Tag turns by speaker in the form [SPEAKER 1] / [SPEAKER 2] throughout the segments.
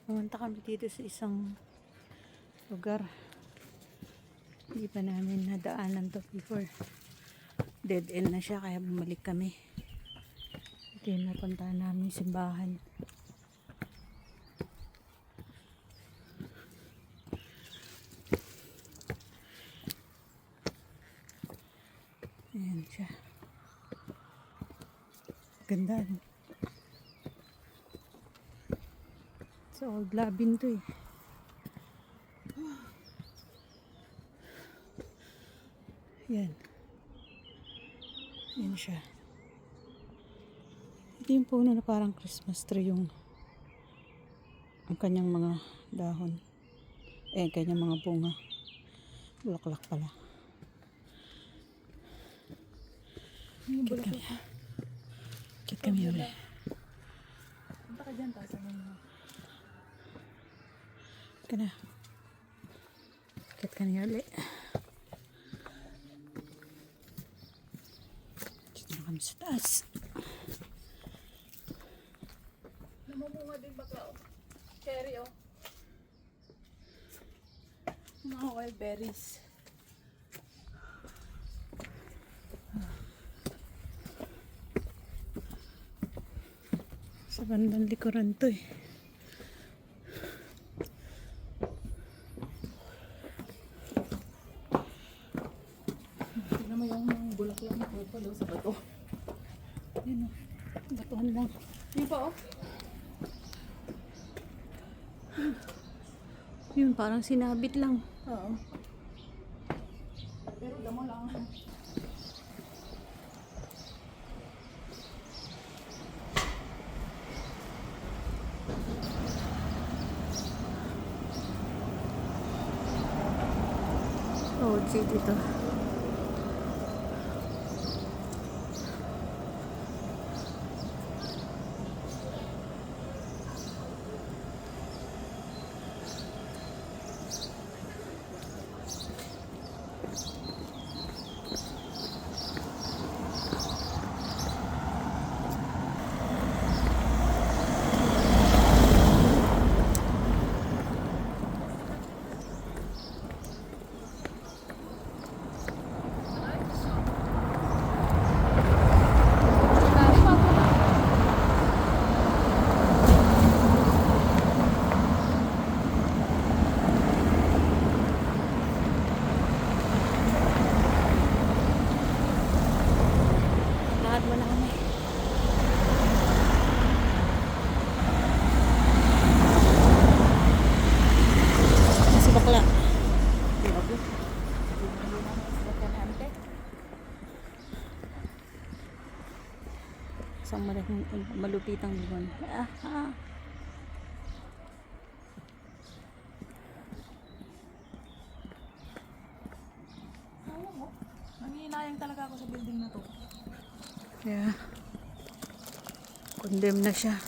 [SPEAKER 1] Pumunta kami dito sa isang lugar. Hindi pa namin nadaanan to before. Dead end na siya kaya bumalik kami. Ito yung napuntahan namin simbahan. Ayan siya. Ganda. Sa Old Labin to eh. Yan. Yan siya. Ito yung puno na parang Christmas tree yung ang kanyang mga dahon. Kanyang mga bunga. Bulaklak pala. Kit kami. Kit kami ulit.
[SPEAKER 2] Punta ka dyan, taas mo.
[SPEAKER 1] Ka na. Kit kami ulit. Dito na kami sa taas.
[SPEAKER 2] Namumunga din bakla, oh. Cherry, oh. Mga wild berries.
[SPEAKER 1] Sa bandang likuran to eh.
[SPEAKER 2] Tignan mo yung bulaklak na purple, oh, sa bato.
[SPEAKER 1] Yan o. Batuhan lang.
[SPEAKER 2] Yun pa, oh.
[SPEAKER 1] Yun, parang sinabit lang.
[SPEAKER 2] Oo. Pero damo lang.
[SPEAKER 1] Old City to. Lahat mo na kami. Nasa bakla. Isang malupitang buwan.
[SPEAKER 2] Nangihinayang talaga ako sa building na to.
[SPEAKER 1] Yeah. Condemn na siya.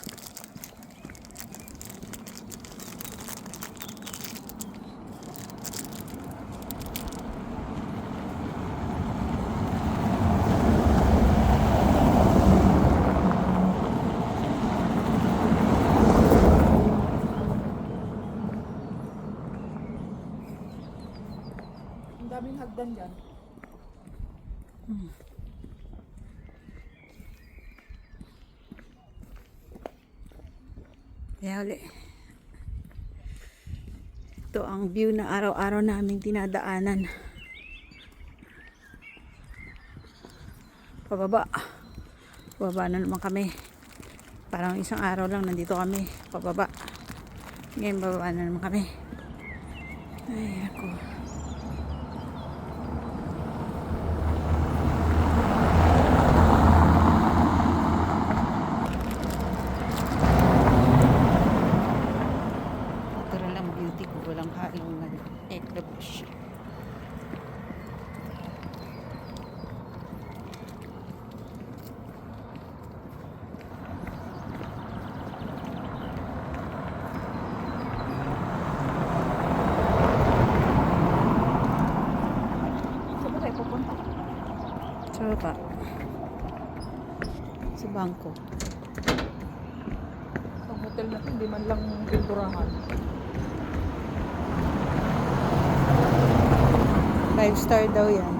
[SPEAKER 2] Ang daming hagdan dyan.
[SPEAKER 1] Kaya ulit. Ito ang view na araw-araw naming dinadaanan. Pababa. Pababa na naman kami. Parang isang araw lang nandito kami. Pababa. Ngayon bababa na naman kami. Ay, ako. Natural lang beauty ko. Walang halong eklebush. Sa baba. Sa bangko.
[SPEAKER 2] Ang hotel hotel na to, hindi man lang pinturahan.
[SPEAKER 1] 5-star daw yan.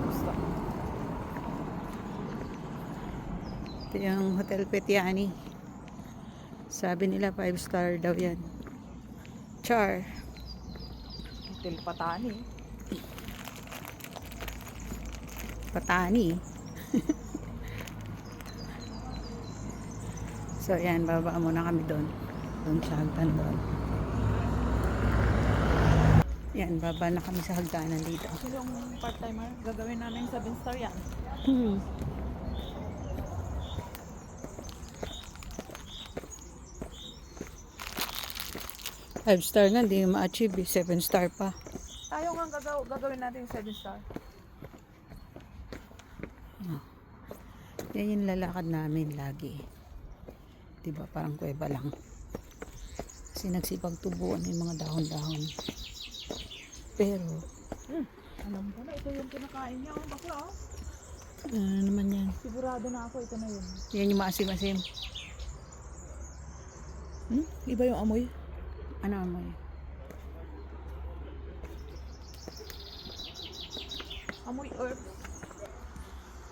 [SPEAKER 2] Basta.
[SPEAKER 1] Ito yung Hotel Petiani. Sabi nila 5-star daw yan. Char.
[SPEAKER 2] Hotel Patani.
[SPEAKER 1] Patani. So yan, baba muna kami doon. Doon sa hagdan doon. Yan, baba na kami sa hagdanan dito.
[SPEAKER 2] Sino yung part-timer? Gagawin namin 7-star yan.
[SPEAKER 1] Hmm. Five star na, hindi ma-achieve. 7-star pa.
[SPEAKER 2] Tayo nga gagawin natin 7-star.
[SPEAKER 1] Yan yung lalakad namin lagi. Diba, parang kuweba lang. Kasi nagsipagtubuan yung mga dahon-dahon. Pero,
[SPEAKER 2] Alam ko na, ito yung kinakain niya. Oh, bakla oh.
[SPEAKER 1] ano naman yan?
[SPEAKER 2] Sigurado na ako, ito na yun.
[SPEAKER 1] Yan yung maasim-asim.
[SPEAKER 2] Iba yung amoy.
[SPEAKER 1] Ano amoy?
[SPEAKER 2] Amoy herb.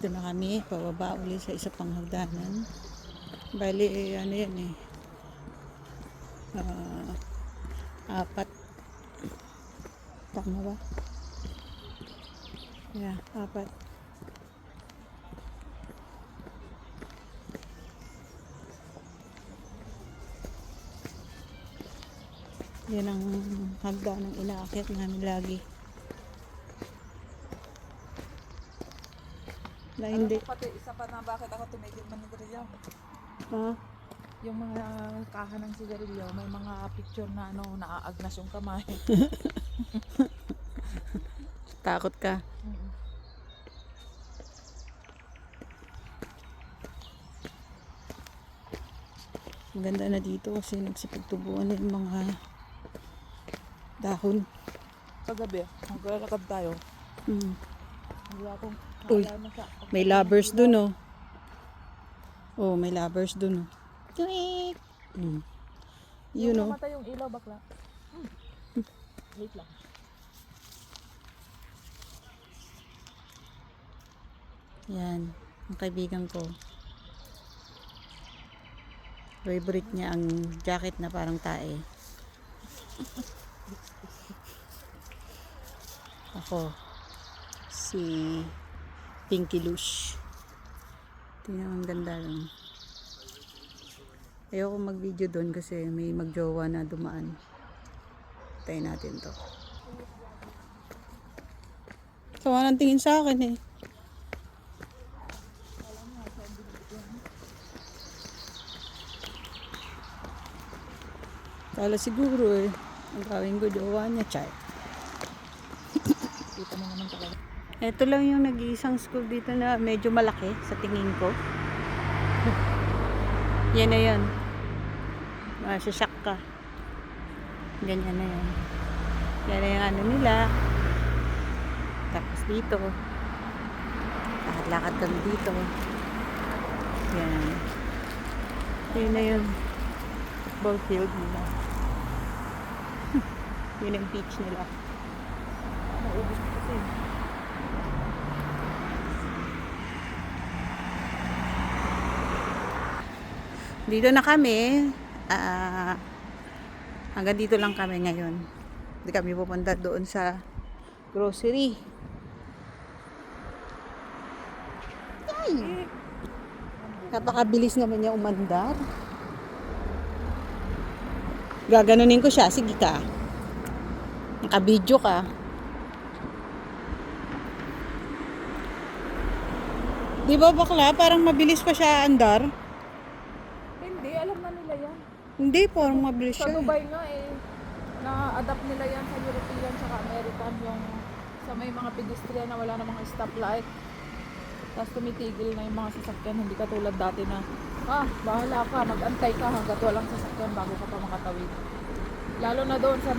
[SPEAKER 1] Ito na kami, pababa ulit sa isa pang hagdanan. Bali, ano yan eh. 4. Tama ba? Yeah, 4. Yan ang hagdanan ng inaakyat namin lagi. Na hindi.
[SPEAKER 2] Alam mo pati, isa pa na bakit ako tumigil manigarilyo.
[SPEAKER 1] Ha?
[SPEAKER 2] Yung mga kaha ng sigarilyo, may mga picture na ano, naaagnas yung kamay.
[SPEAKER 1] Takot ka. Maganda na dito kasi nagsipagtubuan na yung mga dahon.
[SPEAKER 2] Kagabi, maglalakad tayo. Wala akong
[SPEAKER 1] Uy,
[SPEAKER 2] maalala sa...
[SPEAKER 1] may lovers dun oh. Oh, may lovers dun oh. Tweet! You know.
[SPEAKER 2] Namatay yung ilaw, bakla. Wait lang.
[SPEAKER 1] Yan, ang kaibigan ko. Favorite niya ang jacket na parang tae. Ako, si Pinky Lush. Tingnan, ang ganda lang. Ayoko mag-video doon kasi may magjowa na dumaan. Tayo natin to. Sawa ng tingin sa akin eh. Kala siguro eh. Ang gawin ko jowa niya, chay.
[SPEAKER 2] Kita mo naman talaga.
[SPEAKER 1] Ito lang yung nag-iisang school dito na medyo malaki sa tingin ko. Yan na yan. Masasyak ka. Ganyan na yan. Yan na yung ano nila. Tapos dito. Lakad kami dito. Yan. Yan na yun. Ball field nila. Yun ang beach nila.
[SPEAKER 2] Naubos ko kasi.
[SPEAKER 1] Dito na kami. Hanggang dito lang kami ngayon. Hindi kami pupunta doon sa grocery. Yay! Napakabilis naman niya umandar. Gaganunin ko siya. Sige ka. Nakabidyo ka. Di ba bakla? Parang mabilis pa siya andar.
[SPEAKER 2] Hindi, alam na nila yan.
[SPEAKER 1] Hindi, parang mabilis
[SPEAKER 2] Sa
[SPEAKER 1] siya.
[SPEAKER 2] Dubai nga eh, na-adapt nila yan sa European saka American yung sa may mga pedestrian na wala na mga stoplight. Tapos tumitigil na yung mga sasakyan, hindi katulad dati na bahala ka, mag-antay ka hanggat walang sasakyan bago ka pa makatawid. Lalo na doon sa